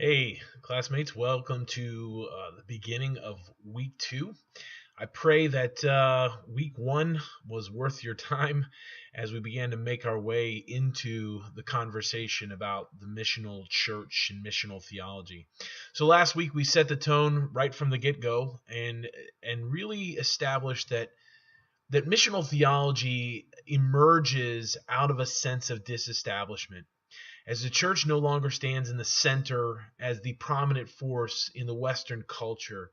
Hey, classmates, welcome to the beginning of week 2. I pray that week 1 was worth your time as we began to make our way into the conversation about the missional church and missional theology. So last week we set the tone right from the get-go and really established that missional theology emerges out of a sense of disestablishment as the church no longer stands in the center as the prominent force in the Western culture.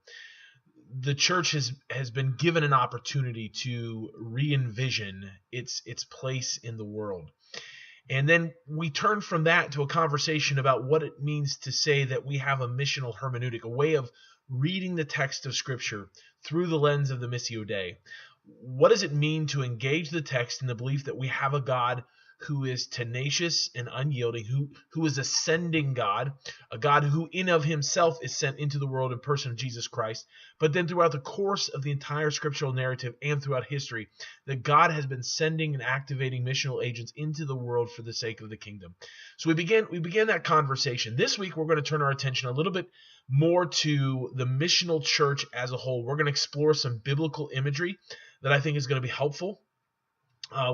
The church has been given an opportunity to re-envision its place in the world. And then we turn from that to a conversation about what it means to say that we have a missional hermeneutic, a way of reading the text of Scripture through the lens of the Missio Dei. What does it mean to engage the text in the belief that we have a God who is tenacious and unyielding, who is a sending God, a God who in of himself is sent into the world in person of Jesus Christ, but then throughout the course of the entire scriptural narrative and throughout history, that God has been sending and activating missional agents into the world for the sake of the kingdom. So we began that conversation. This week we're going to turn our attention a little bit more to the missional church as a whole. We're going to explore some biblical imagery that I think is going to be helpful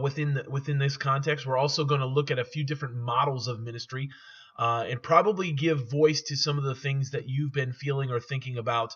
within this context. We're also going to look at a few different models of ministry and probably give voice to some of the things that you've been feeling or thinking about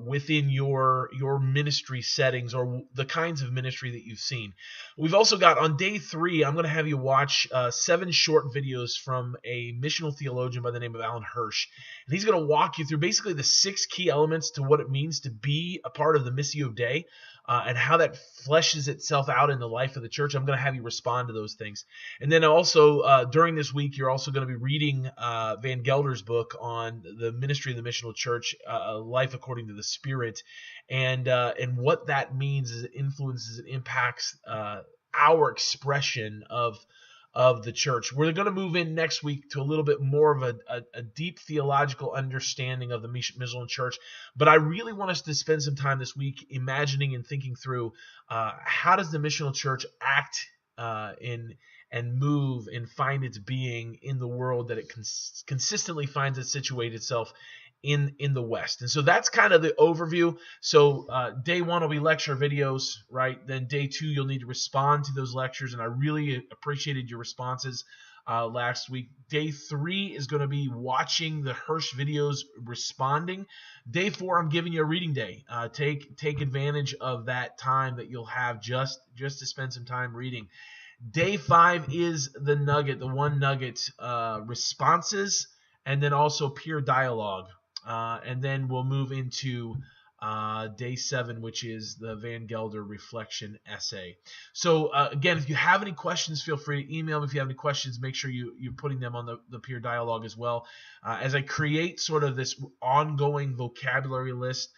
within your ministry settings or the kinds of ministry that you've seen. We've also got on day 3, I'm going to have you watch 7 short videos from a missional theologian by the name of Alan Hirsch. And he's going to walk you through basically the 6 key elements to what it means to be a part of the Missio Dei. And how that fleshes itself out in the life of the church. I'm going to have you respond to those things. And then also, during this week, you're also going to be reading Van Gelder's book on the ministry of the missional church, Life According to the Spirit, and what that means as it influences and impacts our expression of the church. We're going to move in next week to a little bit more of a deep theological understanding of the missional church, but I really want us to spend some time this week imagining and thinking through how does the missional church act and move and find its being in the world that it consistently finds it situate itself in the West. And so that's kind of the overview. So day 1 will be lecture videos, right? Then day 2, you'll need to respond to those lectures, and I really appreciated your responses last week. Day 3 is going to be watching the Hirsch videos, responding. Day 4, I'm giving you a reading day. Take advantage of that time that you'll have just to spend some time reading. Day 5 is the nugget, the one nugget, responses, and then also peer dialogue. And then we'll move into day 7, which is the Van Gelder reflection essay. So again, if you have any questions, feel free to email me. If you have any questions, make sure you're putting them on the peer dialogue as well. As I create sort of this ongoing vocabulary list,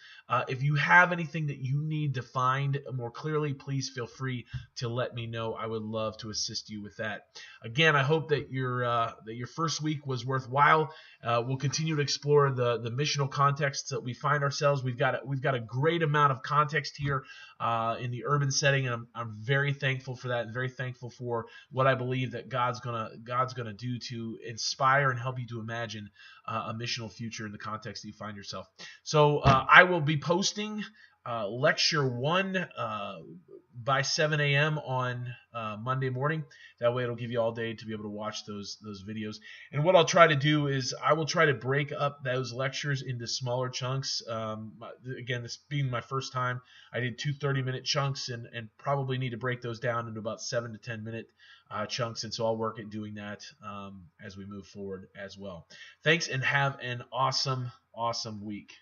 if you have anything that you need defined more clearly, please feel free to let me know. I would love to assist you with that. Again, I hope that your first week was worthwhile. We'll continue to explore the missional contexts that we find ourselves. We've got a great amount of context here in the urban setting, and I'm very thankful for that, and very thankful for what I believe that God's gonna do to inspire and help you to imagine a missional future in the context that you find yourself. So I will be posting lecture 1 by 7 a.m. on Monday morning. That way it'll give you all day to be able to watch those videos. And what I'll try to do is I will try to break up those lectures into smaller chunks. Again, this being my first time, I did 2 30-minute chunks and probably need to break those down into about 7 to 10-minute chunks. And so I'll work at doing that as we move forward as well. Thanks, and have an awesome week.